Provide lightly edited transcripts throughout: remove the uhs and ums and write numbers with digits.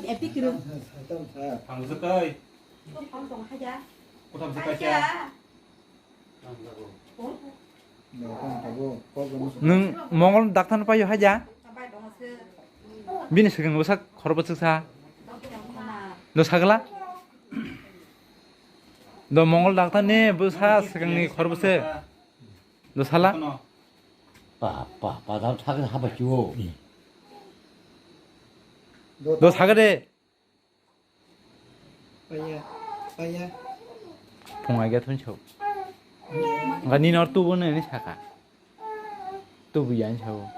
에피 기름. 방금 색깔. 방송하자. 고탐 색깔 짜. 능 몽골 낙타는 빠요 하자. 민이 서경 노사 걸어버스 사. 너 사글라? 너 몽골 낙타네 부사 서경니 걸어버스. 너 살라? 나 사기 하버지고. 너 사그래. 빠야. 봉하게 돈 쳐. nga ni nor tu bon ni saka tu bu yan chao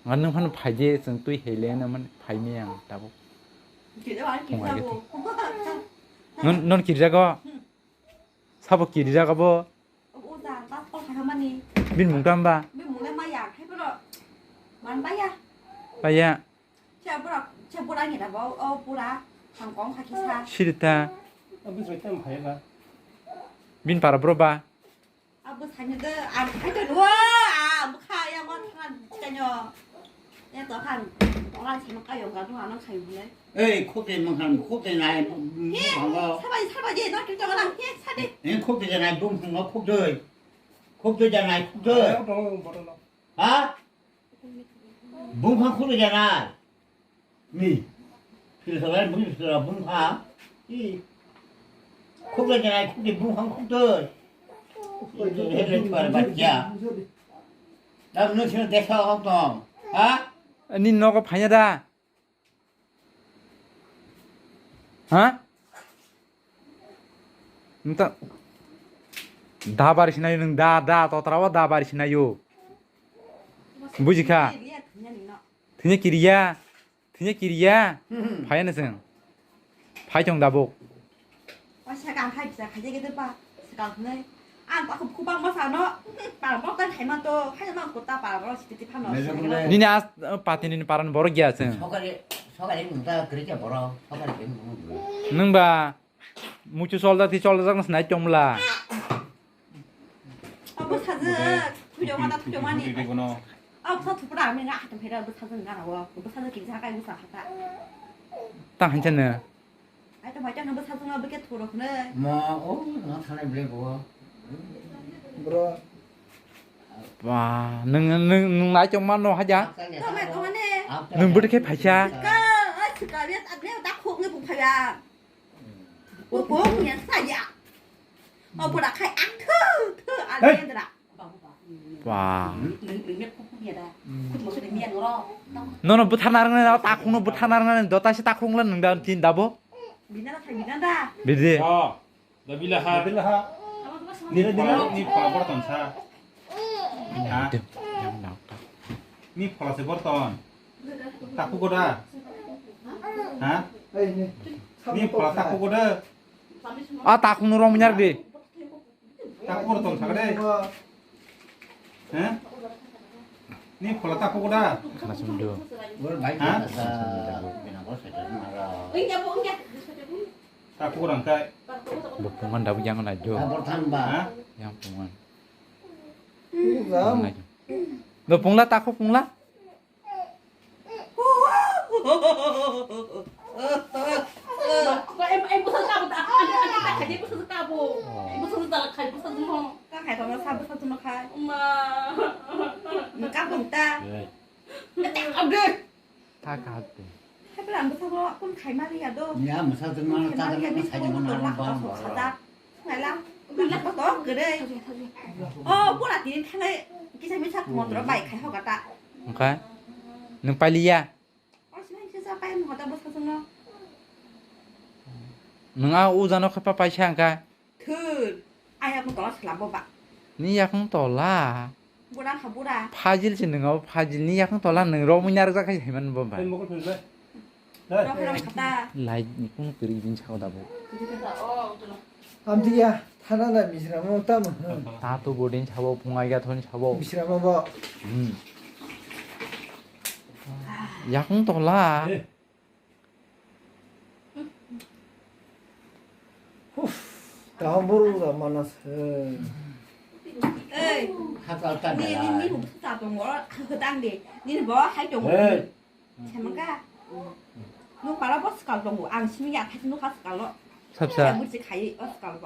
nga nung phan phai je sung tui hele na man phai me yang ta bo non kirja go sabo kirja ga bo bin mung tam ba pa ya shirita bin para bro ba 뭐 사는데 안 하던 와, 뭐 가야 뭐 한, 진짜요. 내가 한, 오란 세마가 영가도 안 하고 살고네. 에이 코대만 코대나이 뭔가 사바지, 너 결정을 안 해, 사대. 코대잖아 뭉뭉가 코대잖아 코대 아 뭉팡 코대잖아 미 그래서 왜 뭉스라 뭉팡 이 코대잖아 코대 뭉팡 코대 나 오늘 지금 대사 활동 아? ni no ko phanya da ha nta da bar sina yung da to trawa da bar sina yo buji kha thnya kiriya phaya na seng phai chong da bok 와, 시간 다 있어. 가지게 봐. 시간 그네. 안 딱 고방 뭐 사노? 바로 먹던 해만 또 하지만 곧다 바로 시티 파노. ni na patin ni paran bor gya seng 서가리 문다 그렇게 벌어 서가리 되는 nung ba muchu solda ti solda sang snai chomla 뭐 사즈 투정하다 투정하니. 그리고는 서 두부라 하면 좀 배라 뭐 사즈 가라고. 뭐 사즈 김사가 이거 사다. tang han chen ne 아이도 말자는 뭐 사즈가 그렇게 돌아 그네. 뭐나 사람 불고 Bro. wa nung nai chong man no ha ja 또 하네. nung bur ke phai cha 스카리아 딱 내가 딱 호응해 보파야. 뭐 그냥 사야. 보라 카이 트 안 된다. wa 능력 폭풍이다. 그 무슨 미안으로. no no buthanar na ta khung no buthanar na do ta si ta khung lan nung da tin da bo 미나다 잘 미나다. bide 야, 나 빌라하. Dina 니 버ton 차. 아, yang nau ta 니 플러스 버ton. 딱 보고다. 아? 니 플러스 딱 보고다. a ta khung no rong nyar de 딱 버ton 차그래. 응? 니 플러스 딱 보고다. kana sum do 뭘 많이 받아서 그냥 벌써 말아 응냐 뭐 응냐. 딱 보고랑 까. bo pungan da yang na jo 못하는 바 아? yang pungan Gam. no pungla ta khu pungla em 무슨 까보다 안돼 가지 무슨 까보 무슨 달라 가지 무슨 뭐 까해 더 사부 사부 뭐 가. 엄마. 까본다. 안돼. ta ka de 해불 안 붙어서 좀 갈말이야도. 야 무슨 등만 따다가 사진만 나는 거 사다. 말랑. 말랑 또 그래. 뭐라 뒤에 탕에 기사님 자꾸 뭐 들어 바이 가 하겠다. okay nung palia 신랑 진짜 바이 뭐 하다 뭐 사서 nung a u jano khapa pai chang ka 그 아야 뭐 떨어져 봐 봐. ni ya khung to la 뭐라 하 뭐라. phajil chi nung a phajil ni ya khung to la nung ro mu nyar ka khai man bo ba pen 먹을 필요해. 너 그럼 갔다. lai ni kung piri bin chao da bo Amtiya Hanana Misrama Tam. ta to bodin chabo pungai ga thon chabo Misrama ba. ya khung to la Dahan boruda manas. 에이. 학교 왔다 니 내가 무슨 자동 뭐 그당데. 니는 뭐 할 종. 에이 잠깐. 너 말아봐 스칼 동고 앙심이야 다시 너 가스칼로 삽사 무지 가이 스칼로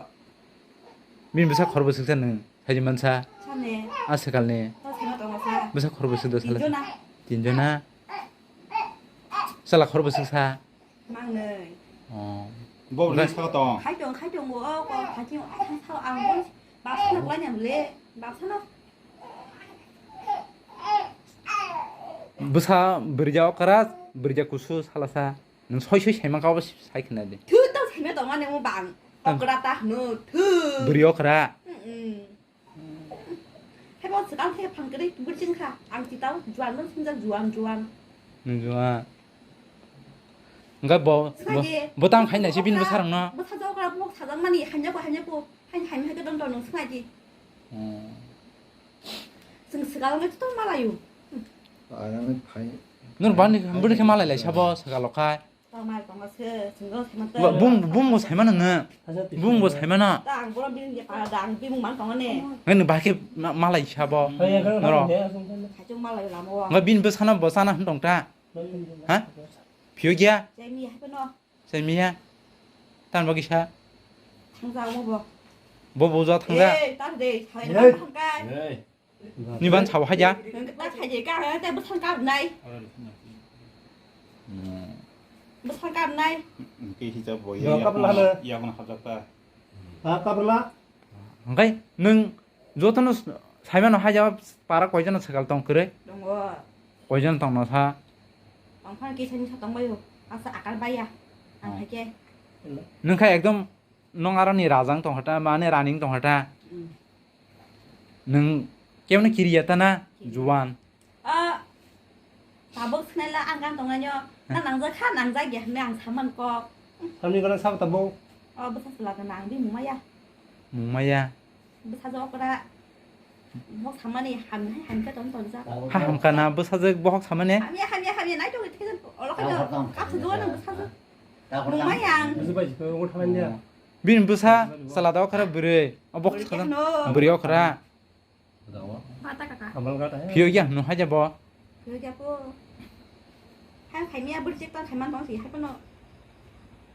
민 부사 걸어 보스는 하지만 사 차네 아스갈네 너 생각도 사 부사 걸어 보스도 살라 이조나 진전아 살라 걸어 보스 사 막네 어. 뭐 원래 사갔다. khai trường mua con phải chịu ăn sao ăn muốn bảo sao nó quá nhầm lệ bảo sao nó 부사 버리자 오카라 버리자 구수 살라사 능 서이서 세만 가고 사이크나데 thứ tao thấy mấy tao ăn em bạn ông cái ta nữa thứ 버리 오카라 hay bọn sự ăn theo bằng cái đấy bữa chân khá ăn thì tao juan nó sinh ra juan 능 좋아 그러니까 뭐 땅 가냐 집인 부사랑 너 뭐 사자가 뭐 사장만이 하냐고 한 하게 던 너는 승하지 승스가 오늘 또 말아요 아나는 파이 너는 반이 한 번에 말래 샤버 사갈로카 말 동아서 증거 세만 붕붕뭐 살만은 붕뭐 살만아 땅 보라 비는 게 바라 땅 비문 동안에 근데 바게 말라 샤버 너로 가족 말아요 라모 nga bin bus hana bosana hendong ta ha phiogya 재미 해 보노 semia tan bagi sha 상자 뭐 bo bo jo thanga 예, 딸들 저희 한가 ni ban chaw haja 나 가지 까แต่บ่ทันกลับไหนบ่ทันกลับไหน Cái thì cho bồi Rồi, cấp là nè. ya con học ta. 아까블라 ngai nung jotono saiman haja para koijana sagal tong kre 동거 koijana tong no sa 방판 기선이 쳤던 거요 아서 아까 봐야 안 하게 nung khai ekdom nong arani rajang tong hata mane raning tong hata nung kemna kiriyata na juwan 아 다복 스넬라 안간 동안요 나 낭자 칸 낭자 게 낭 사만 거 삼리가는 사부타봉 무슨 슬라가 낭비 뭐야 mumaya 무슨 저 거라 뭐 사만이 한한그 정도자 ha hamkana busajek bohok samane 하면 나도 태전 올라가죠 앞서 그거는 무슨 뭐야 무슨 바지 그걸 타면냐 bin busa salada okra bure obok sadan bure okra 왔다 가가 가만 가다 해 phiogya no haja bo 여기 하고 한 발미야 물집도 잘만 방식 해보노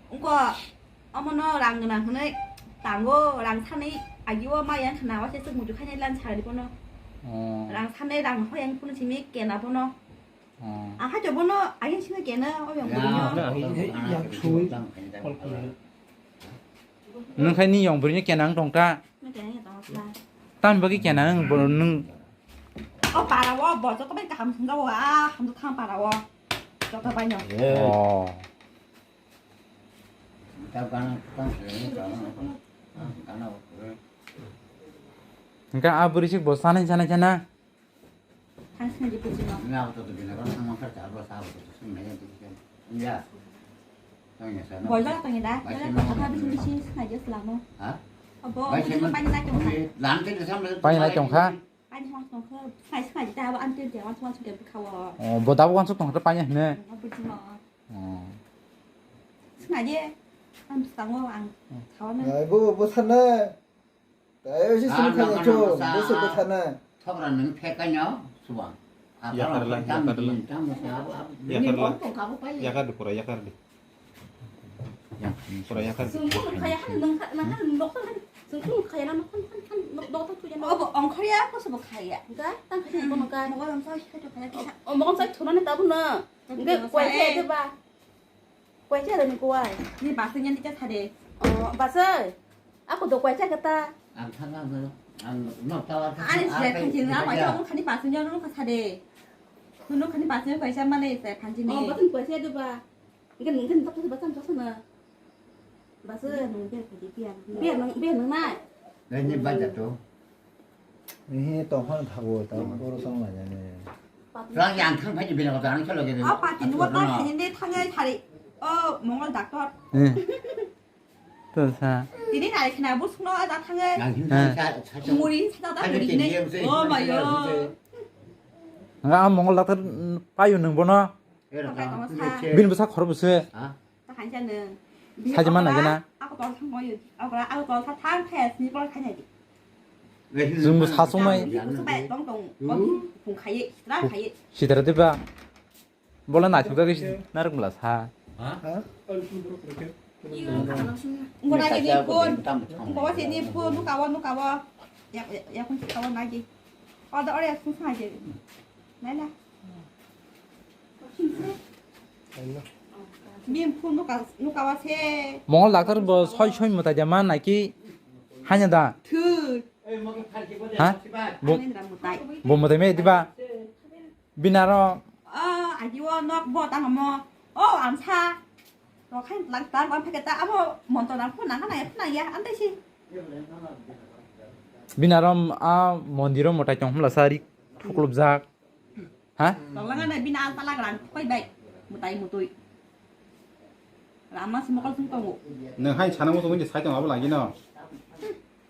뭔가 어머너 랑그나 그네 당고 랑산이 아기와 마양 하나와 세스 모두 하냐 란차리 보노 랑산에 랑 허양 보는 짐이 깨나 보노 아 하죠 보노 아긴 신을 깨나 어영 보노 약초이 nung khai ni yong bure kenang tong ta 뭐 깨나 또 tan bagi kenang bo nung 빠라워 뭐 저거 bên cảm thấy đâu à không được tham 빠라워 cho tao bao nhiêu 어 tao con nào 그러니까 아버리식 뭐 사는 자나 당신은 이제 보지 마 nào tao tụi nó có thằng khác trả vào sao tụi chúng mày đi ra tao nghe sao 뭘 나갔더니다 내가 다 비신 비신 스나이저 슬라모 hả 뭐 무슨 빨리 나 좀. làm cái sao mà 빨리 나 좀 가. 빨리 형성 그 사이 스나이저 다 안 뜰때 완전 완전 게 부카워 뭐 나보고 한속 동안 빠냐 네. 보지 마 어. 스나이저 안 비싼 거안 사오면 아이고 뭐 샀나 다이어시 스니커냐 좀 무슨 거 샀나 thôi là mình phe cái nhó suba Ya karla, ya karla. Ya karla. 또 가고 빨리 Ya kar di pura ya kar di. Pura ya kar di. 승부 가야 하는 녹선 승부 가야 하는 한한한 녹도 투자 뭐 엉커리야 벌써 뭐 가야 그러니까 땅 가지 뭐 뭔가 뭐 하면서 해줘 가야 기사 먹은 쌀 돈안에 따분나 이게 quay xe ba quay xe là mình quay 네 마스년 진짜 잘해 bà ơi ác của tôi quay xe cái ta ăn thằng nào ăn nó tao 아니 진짜 반지는 아마 저거 간이 마스년으로 잘해 그놈 간이 마스년 관심만 해 있어요 반지는 무슨 quay xe được ba cái những cái tóc tôi bắt cho sana bà ơi 농대 되게 비야 biết nó này đây như bây giờ chú 이 동화는 타고 따로 상관 아니네 rõ ràng không phải chỉ vì là tao nó cho là cái 아 빠진 거딱 했는데 탕에 다리 뭔가 낙도 네. 또 사. 니네 다리 그냥 뭐 숙노 나 탕에 làm 물이 찾아다 물이네 마요 nga mongol dak payu nung bono bin busa khor busa 딱 한자는 하지만 나게나 아고 또 상거유 아고 또 사탕 패스 이걸 가냐지 zum busa somai 무슨 말 똥똥 공 가예 시라 가예 sidara deba bola na chuga ge narak mula sa Hả? Ungko lagi ni pun. Ungko wa sini pun nu kawa. Ya kun kawan lagi. Ada orang yang susah aja. Nana. Bin pun nu kawa se. 몽골 닥터 뭐 서이 못 하자만 나기 하냐다. 그. 하? 뭐 Anh làm một tay. 뭐 못하면 디바. 비나로 아기와 너뭐 땅아 뭐. 안 사. 너 칸 랑땅 안 파겠다. 아무 먼저 난 폰안 하나야. 안 되지. 비나로 아 먼디로 못하 좀 홈라사리 툭클럽작. 하? Lang này bina ta lang quay bậy. Một tay một tuổi. Làm mà xem con không tông. 너 하이 자는 모습 이제 살짝 와볼 라기너.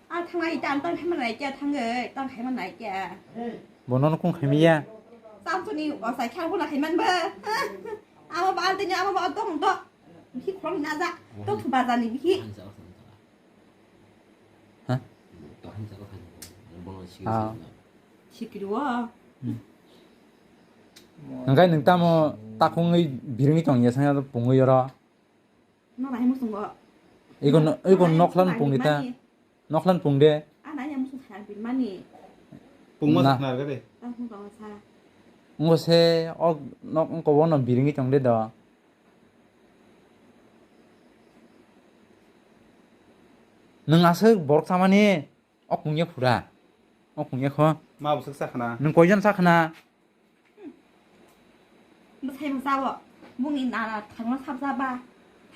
Thằng này chàng tao thấy mà này chưa thằng người tao thấy mà này chưa. 뭐너는 콩 개미야. Sao tụi này ở sai khang cũng là thấy mình bơ. Mà bạn tên nhà mà bạn tôi không to. Khi khoang nhà ra, tôi thử bà già này khi. hả? 아. 시키려. 그러니까 능다 뭐 딱콩의 비릉이 좀 예상해도 봉의 열어. Nó là musun go. 이거 녹란 봉이다. 녹란 봉데. Nãy musun thằng bị mani. 뽕만 나. 나가 그래. Tao không có xa. ngose nó có vốn biringi trong đấy đó. nâng asuk borok samani okungnya pura. okungnya kho. 마부 쓱싹하나. nâng coi dân sắc na. Mà thấy mà sao ạ? Mua nghìn là thằng nó thắp ra ba.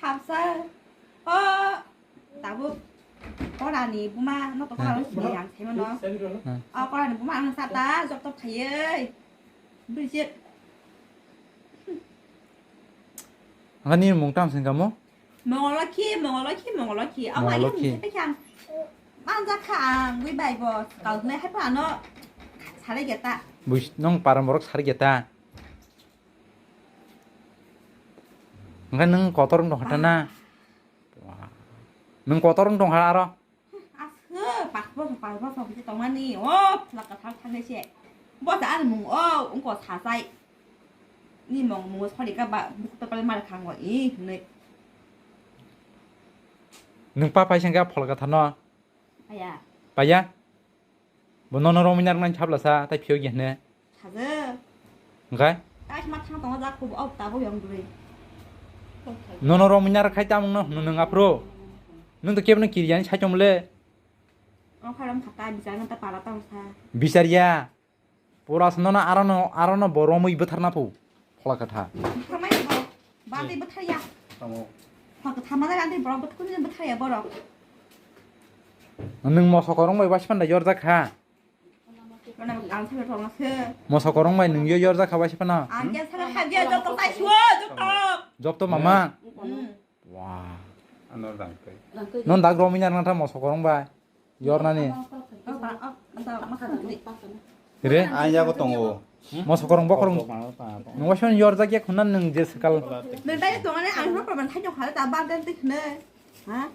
Thắp ra. Tao vô. Có là nì bố ma nó có là nó chỉ hàng thế mà nó. Có là nì bố ma nó sao ta dọc tóc thầy ơi. Bây giờ Ngani mungtam sen kamu? Mongoloki. Ông ấy không biết chăng. Ban ra khang với bài bò cầu này hết bà nó. Sao lại ta? Bush nong param borok sarigeta. Ngan neng kotor dong hatana. Neng kotor dong hara. Bạc bò phòng cái tông anh đi. Là cả thằng này chị. Bò đã ăn mùng ông có thả say. Ni mong khoa đi các bạn tôi có mà khang gọi này. Neng papa sangka polka thano. Aya. Paya. Bonono rominar nan chapla sa tai phio gene. Thả giờ. Ngai. Ai mà thằng tông ra khu ốc ta vô yong rồi. Nono rominar khai ta mong no nung apro. Nung to kebna kirian cha chomle. Ông phải làm khát ta bisa nang ta para tông sa. Bisaria. Poras nona arano boromui betharna pu. Polka tha. Thằng mày bỏ. Ba đi bắt thay ya. 뭐 Hoặc thằng mà ra đi bỏ bắt cũng bắt thay ya bỏ. Nung mo sokorong mai waspan da yorza kha. Nó nằm ăn theo thằng nó xưa. Mo sokorong mai nung yorza kha waspan na. Ăn cái sao hay giờ cho tao tay xua cho tao. Job to mama. Wah. 안 놀다 그. Non dak rominar nan tha mo sokorong ba. Yorna ni. Tao mắc khẩn đi. Kire? 아니냐고 똥오. Mo sokorong bokorong. Nung waspan yorza kya khunan nung je sekal. Nên đây tụi nó ăn nó mình thấy trong khởi ta ba đến tích nè. Hả?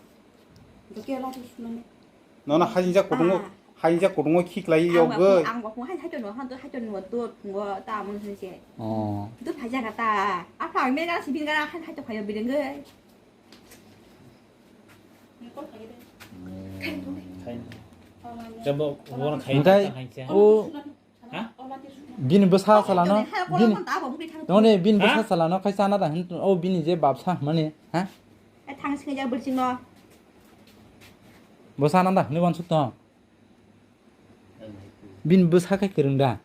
Cái kia lo thì xuống. 너는 하인자 고등어 킥라이 요거. Ăn của hay thấy cho nó hơn tôi thấy cho nó tôi của ta muốn thế gì. 어. Tôi phải ra cả ta. Phải mấy cái gì cái hay cho phải bị đến người. 저뭐 그거는 그러니까 오 bin besa salano bin none bin besa salano khai sana da hin o bin je babsa mane ha Cái thằng sinh ra bự chừng nó. bosa nanda ne wan sukto bin besa khai kerengda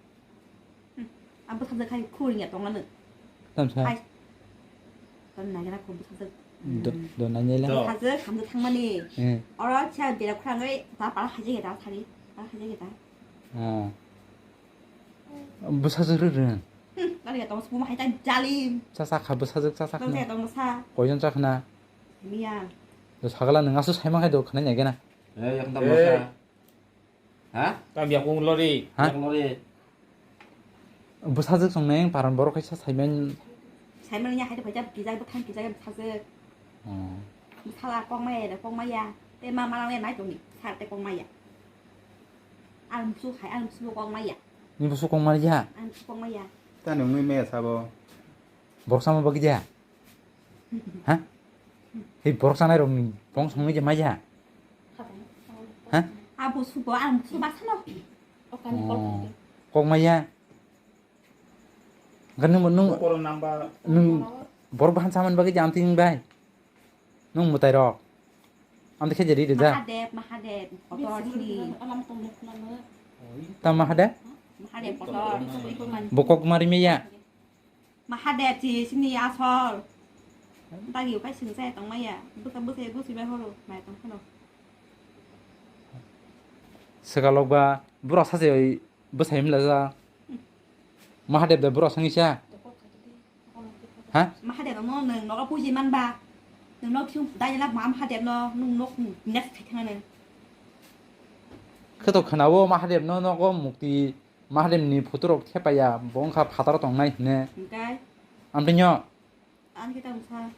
Ăn bữa thằng giờ khai khu nhẹ tông lên. tamsa Con này cái cũng bữa thằng do na nyela thằng giờ khám được thằng mà nè. eh Ở đó cha bị là khang ấy ta bảo hay gì đó thằng đi. Hay gì đó. ah besa zurun Đó là tông số mà hay ta jalim. chasa kha besa juk chasa Tông khna thế tông xa. koyon chakna Mia. do sagala nang asu saimang hai do khna nyagena Eh, yang tambah sa. Hah? 땀 약국 놀이 ha Yang lori. besa juk songneng paran borok khai sa saimen Sai mà nhà hay phải chấp kỳ giai bất thanh kỳ giai thằng giờ. Thằng là con mày là con mày à. Thế mà làm này nãy tụi nhỉ. Thằng tay con mày à. Ăn su khai ăn su con mày à. ni busu kong marja Ăn su con mày à. ତା ନୁଙ୍ଗି ମେ ସାବ. borok sama bagi ja hả thì bọc sang này rồi bóng xong cái gì mấy à hả 아, 뭐 수고 안 수박 사노. con mấy à gần nung nung Pokoro namba nung bọc han saman bagi jam ting bay nung một tay rồi anh thấy cái gì đi ra 마하뎁. 어떤 티. ta mà hết đấy 마하뎁 어떤. bọc cọc mari mấy à 마하뎁 지 신이 아설. 딱 이거 같이 신세 딱 뭐야. 무슨 말 하러 말 딱 하러. sekalog ba bro saje besai mla za mahadeb da bro sangi sha hả 마하뎁 너는 너가 보지만 봐. 너 지금 다이라 마하뎁 너 넷 같은 그도 khanawo mahadeb no no ko mukti mahadeb ni photo rok thepaya bongkha phatara tongnai ne 그러니까 amrinyo 안 기다 무사.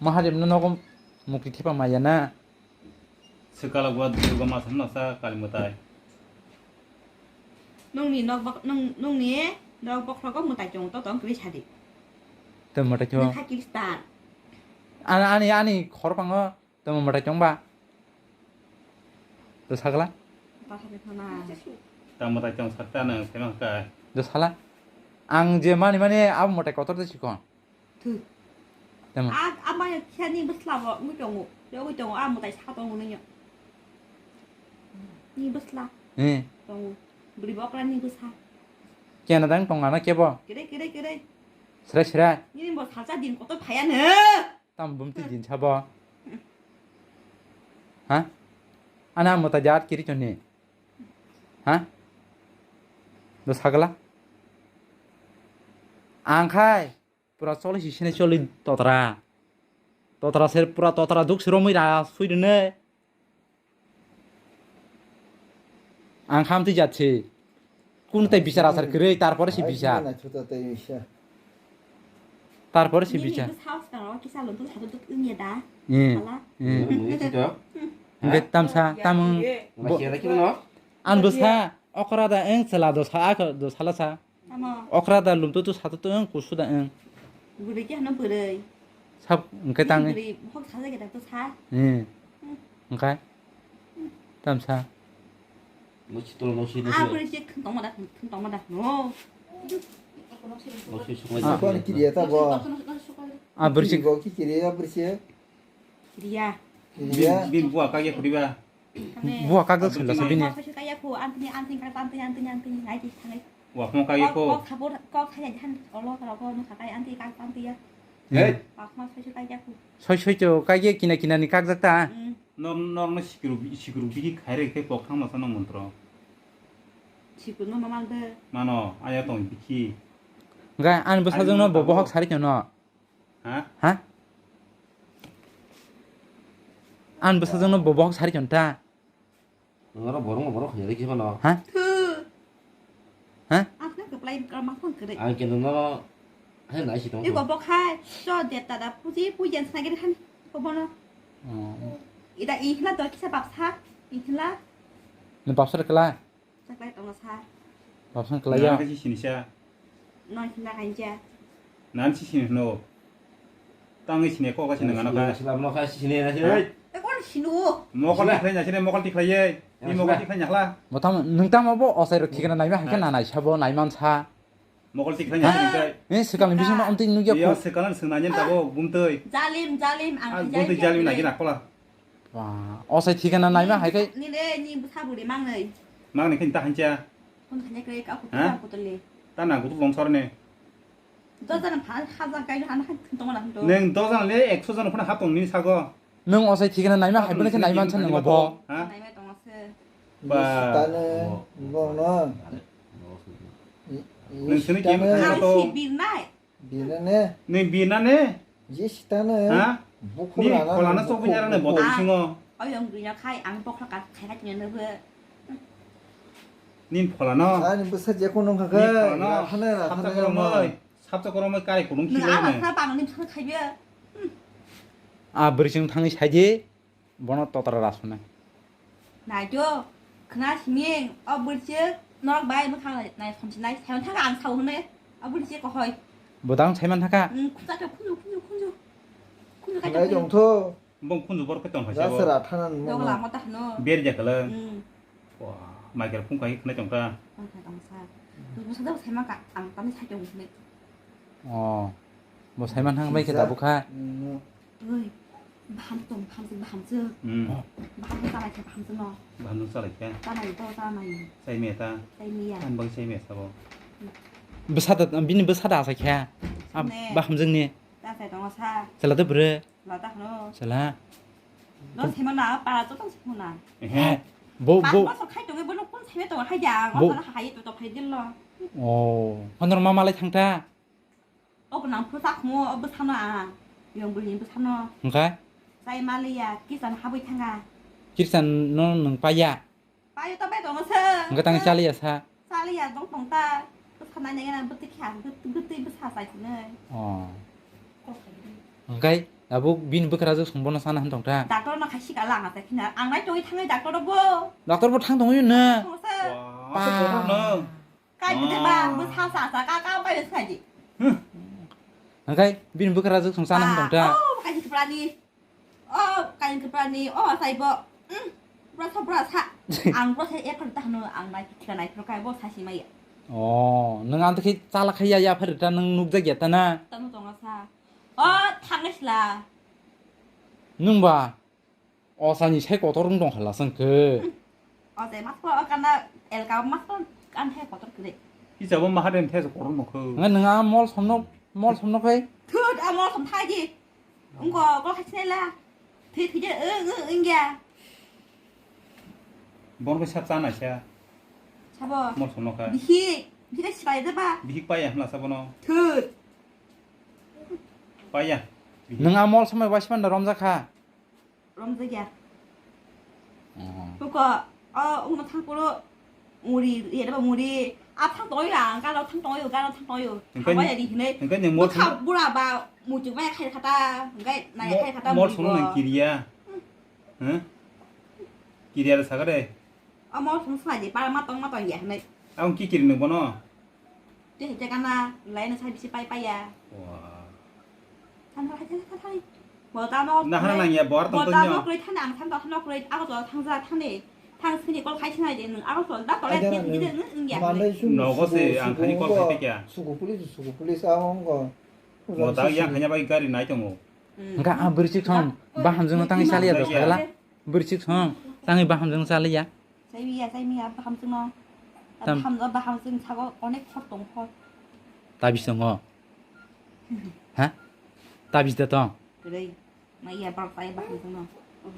mahadeb no no ko mukti thepa maya na sekala gua durga ma samna sa kalimutai nungni 너 버커가 뭐 다종 또 그리 차디. to mata cho 파키스탄. ani khorpang to mata chong ba to sagla 바하베타나. tamata chong satana semang ka to sala ang je mani ab mata kotor de sikon 그. tem 아마야 키아니 무슬라고 무종고. 여기 종 아무 다이 사동는요. 니 무슬라. eh 종 우리 버크라니 무사. kena dang tongana kebo 그래. sra sra 니는 뭐 살자 닌 것도 봐야 해. tam bumti jin chabo ha ana mata jat kiri chone ha do sagla angkhai pura choli sine choli totra ser pura totra duk siromui ra suidene angkham ti jatse কোনটাই বিচার আসার করে তারপরে সে বিচার না ছোট তাই ইসা তারপরে সে 니는 বিচার 그 사우스가 기사 런도 사도 또 응이다. 예 알아? 예 tamsa tamung masih ada kira no anbusa okrada eng salado sa ak do salasa 아마 okrada lumtu tu satu tu eng kusuda eng 우리 게 하는 버려. sab engkai tang 우리 혹 사자게 또 사. eh engkai tamsa masih tolong masih 아, 그래 이제 큰 동마다. 너. masih semua 아빠는 길이야 다 뭐. a bersih 이거 길이야 버시. 길이야. 길이야. bin bua kage kuriba buah kagak sudah sabini 사실 까야고 안티니 아이디 상해. wa mo kage ko 꼭 가보 꼭 하야 한 얼러라고 너 가까이 안티야. eh 막마 사실 까야고. soicho kage kina kina ni kagak ta 응. nom no sikuru bigi khaire ke pokhang ma sanong montro 지금 너 마만데. mano aya tong biki engkai anbusa jongno bobo hok sari chono ha ha anbusa jongno bobo hok sari chonta ngara borong jadi gimana ha 그. ha 아, 그냥 그 플레이 그만큼 그래. angin no hay nãy chỉ tông 이거 뭐 khai cho 됐다다 부지 부연 사기를 한 거보나. 이다 이나 더 기사 밥사. 이틀라. ni babsar kala 잠깐 동거 사. babsar kala ya ka sinisha 너 이틀라 간자. nan si sin no tang sine ko ka sin ngana ka silam no kasih sini nasi 이거는 신우. mokol tikhlai sine mokol tikhlai ye ni mokol tikhlai nyakla motam nungtam abo osairo kigana naima haike nanai sabo naiman sa mokol tikhlai nyakla eh sekarang bising ma omti nugya ya ko sekalan senanya tabo bumtei 잘림 bumtei jalmi lagi nakola wah osai kigana naima haike 니네 니 사부리 막네. mang ni kinta hanja 돈 그냥 그래 까고 아? 또 들리. tanang kutu longsorne 저자는 반 하자 까지 한 동안 한 동. neng dozan le 100jan phuna hapong ni sago nung osai kigana naima haibone ke naiman chan ngo bo ha 나이에 동아스. ba 나는 이거는 neng sini kim 시타는 to 아시 비나이. 비는네 neng binane 이 시타는 ha ni 부풀 안 kolana so bunyarane mo ta singo 어영 그냥 카이 안 먹다가 가가 되는 거. nin kolana 아니 무슨 제코는 ni 가가 kolana 하나라 sabta 하나라 koromoi sabta koromoi kai kulung 너 khilai 아마 ne 사방 님 선 카이베. a bersing thangi saje bono totara rasuna 나죠. 그나 시민 어불지 너 바이 뭐 하나 나 삼신나이 세원 타가 안 사오네. 어불지 거 허이. bodang chaiman thaka 쿠자가 쿤주. थांनाय दंथ' bông phun rồi cái tông phải sao जासोरा थानानै đâu मावो làm mà ta nó biar aja kalau ừ wah mager phun kayak kena contoh không phải đồng xa tôi cũng sẽ đâu xem mà cả ăn tao mới thay chồng này 뭐 살만한 거 이렇게 나보카 ơi 밤 좀, 밤 chưa 밤 ta này phải 밤 chưa nó bahan nusa lagi kan ta này to ta này saya meta tay mía kan bang saya meta sao besadat bini besada sakya baham जोंनि ta phải đồng xa salate bre là ta nó sala nó xem mà nào bà tôiต้องxem mà nào eh bo bà bo nó sao khai chồng cái nó cũng xem tôi khai già nó nó khai tôi phải điên lo 어 오늘 마마래 탕타 ông nàng phun sắc mua ông bớt tham nó à dùng bữa nhìn bớt tham nó 응가 say Malaysia kí sản hà bơi thang à kirsan 너는 빠야 bà yêu tao bé tôi mà sơ 응가 땅 잘리야 사 Malaysia giống tổng ta bớt tham này này bớt tích khả bớt tích bớt xả sạch này 어 응가 나보 빈 버크라즈 송보나 사나 한 동타 đặt đó nó khai xí cả làng à tại khi nào ăn nói chui thang ấy đặt đó đâu vô 닥터보 탕 동이네 không sơ wah sekarang no cái bữa thứ ba bữa thao xả cái cao bay được cái gì 응가 빈 버크라즈 송사나 한 동타 cái gì cái berani cái gì berani say bo berasa ăn berasa ép phần ta nó ăn này cái bo sai xí mày 어 너한테 그 잘라카야야 파르다 능 눅자겠다나 tao nó trong sao thang ấy là 능봐 어산이 새고 도릉동 할라선 그 để mắt có cái nào el cao mắt có ăn theo có cái gì 이 저번 말 하려면 태서 고른 뭐 그. 응가 능아 뭘 섬록 해 thưa à mò thầm thai gì ông có khách này là thì chứ anh già 뭔 거 샵사나 샤. sao bò 뭘 손놓가. thì cái xoay đó ba 미익 빠야 하나 사보노. thưa 빠야. 능아 뭘 섬에 와시만 럼자카 rom gì già 그거 ông nó thằng cô 우리 얘들 봐 우리 thằng tối là cái nó thằng tối thằng quá đi thế 그러니까 그냥 뭐 뭘 thằng bữa bà một chục mấy khai khata cái này khai khata 뭘 손는 길이야. 응? 길이야를 사가래. 뭐 không phải gì ba mắt tông vậy này 아무 끼 기르는 거노. chứ thì cái na lấy nó sai bị bay à 와. thằng thay 뭐 tao 나 하나랑이야 뭐 뭐 알았던 tao 거냐? 그래 thằng 그래 아가서 thằng 스니 걸 같이 나야 되는 아가서 나 걸래 이제는 야 너것에 안 가니까 어떻게 수고 뿌리 싸운 거 뭐 다이야 그냥 바이 가리 나이죠 뭐. 응가 버리직 성 바함증은 땅이 살리야 돼 살라 버리직 성 땅이 바함증 살리야 sai mía ham sưng nó ham sưng sao có connect phát tổng thôi 다비성 거 hả 다비다 또 từ đây mày ya bảo tay ham sưng nó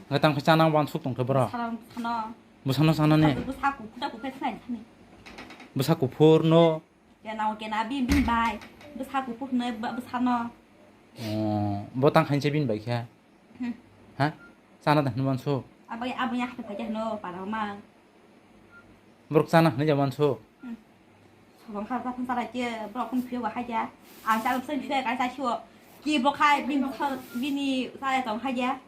nga 땅 khachanang wan suk tong thebra 사람 사나 무산노 사나네 그 사고 부다고 패스나 타네 무사고 포르노 야 나오 게나 빈 바이 그 사고 부네 사나 뭐 땅 칸체 빈 바이야 hả 사나다 누만 수 아버야 하트 가자 너 바라마 브룩 사나 네 자만 수 không khai ra thân sao lại chưa bỏ không phiếu vào hai giá sao xin phiếu cái sao chưa chỉ bỏ khai vini sao tổng hai giá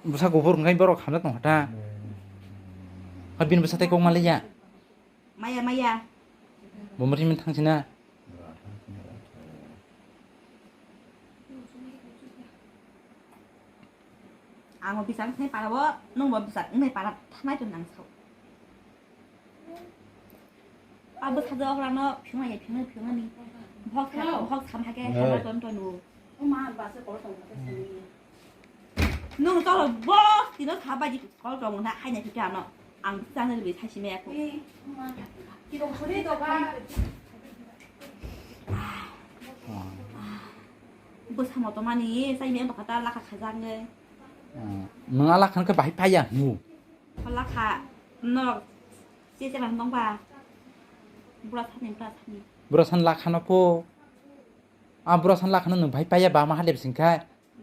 무사고 포르 ngai baro khamna tong hata habin busate kong malaya maya 몸머리 민 탕지나 mà bị sáng thấy bà đó nông bà bị sáng này bà là tham ai cho nàng sầu bà bữa sau đó nó phiếu này phiếu này hoặc tham hai cái hai tuần tuần đủ 엄마 봐서 벌써 nông cho là bó thì nó khá bà chỉ có rồng là hai nhà thực trạng nó ăn sang đây bị thay xí mẹ cũng 엄마 이거 그래도 봐 bữa sau một tuần mà ní say mẹ bảo ta là khá gian người nang ala kan ke bai paya muเขาราคาเนาะเจ๊จะมาต้องบ่าบุรัษนี่ burasan lakhana po a burasan lakhana nang bai paya ba mahadep singka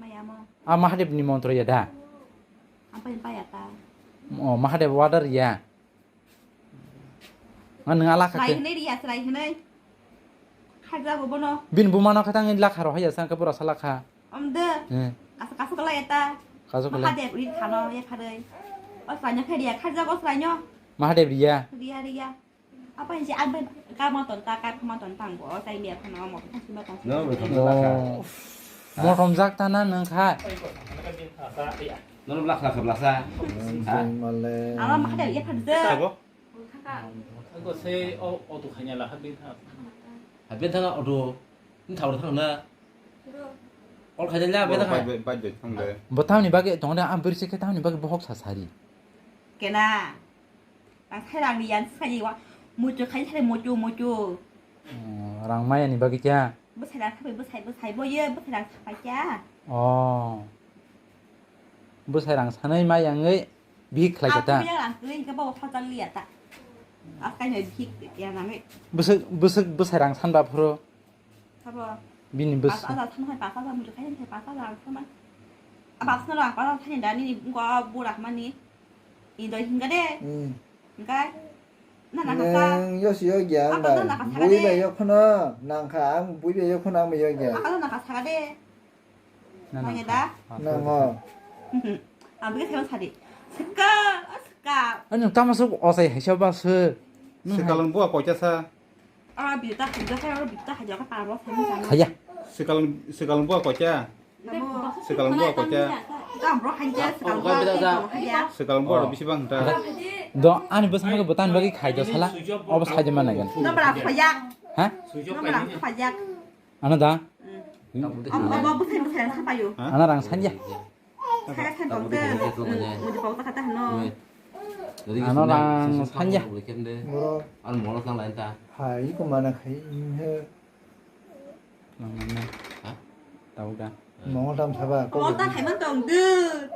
มายามอ a mahadep ni montro ya da อันเป็นไปอ่ะตา oh mahadep water ya nang ala สไล ka ด์นี่ดีอ่ะสไลด์นี่ใครจะบ่เนาะ bin bumana ka tang lakha ro haya sang ka burasa lakha อมเด้อ กัสก็เลยตา kaso มา kale พาเด็กรีดขาเนาะแยกพาเลยว่าสายเนาะแค่เดียใครจะก็สายเนาะ mahadep ya เดีย apa yang si abang kamu tonton kamu mau tonton gua saya lihat kan mau kasih mau tonton เนาะมันทำ โอ้ ราคา หมอทอมซักตานั่นนึงค่ะ nóราคากับราคา 말래. 아마 막 하다 이게 판데 사고? 그거 새 어도 가냐라 한빈 타. à biết thằng nào đồ nhưng thầu được thằng nào con khai chân ra biết thằng nào 빠져 상대. 뭐 타운이 밖에 동네 안 버리지 그 타운이 밖에 뭐 혹사 살이 걔나 랑 사랑 리안 사이와 무주 칸 사람 무주 랑마야니 밖에 자 뭐 사랑 사이 뭐 사이 뭐예 뭐 사랑 사이야 뭐 사랑 사나이 마양의 비 아 클라이다 그냥 그러니까 뭐 화장 리았다 아까 내 픽, 야 남의 무슨 사랑 산바 프로 봐봐 비니 무슨 빠싸다 산호에 빠싸다 무조 가인테 빠싸다 그만 아 빠싸라 빠싸 타니 나니 뭔가 뭐라 하마니 이너 hin가래 그러니까 나나 갔다 그냥 여시 여기야. 아까 너 나가 사가네. 무이베 여코나 난가 무이베 여코나 뭐 여기야. 아까 나가 사가래 망해다 나가. 아 그게 세원 사리 스까 아니 까마서 어서 해셔봐서 Sekarang buah kau jasa. 아 비다 비다 해요 비다 하자가 바로 세면 가야 Sekarang buah kau ja. 나뭐 Sekarang buah kau ja. 땀으로 한자 스까 하야 Sekarang buah lebih sih bang. Dah. 너 아니 무슨 거 못한 거기 가이도 살아 어버 사지만 나간 너 뭐라 화약 하 너 뭐라 화약 아나다 뭐 무슨 사봐요 아나랑 산야 사야 산 동생 우리 보고 갔다 하노 아너랑 산야 뭐라 ăn món nó lại ta 하이 그만한 하이 해. hả tàu ra 멍을 담 잡아. có ta thấy mất đồng đưa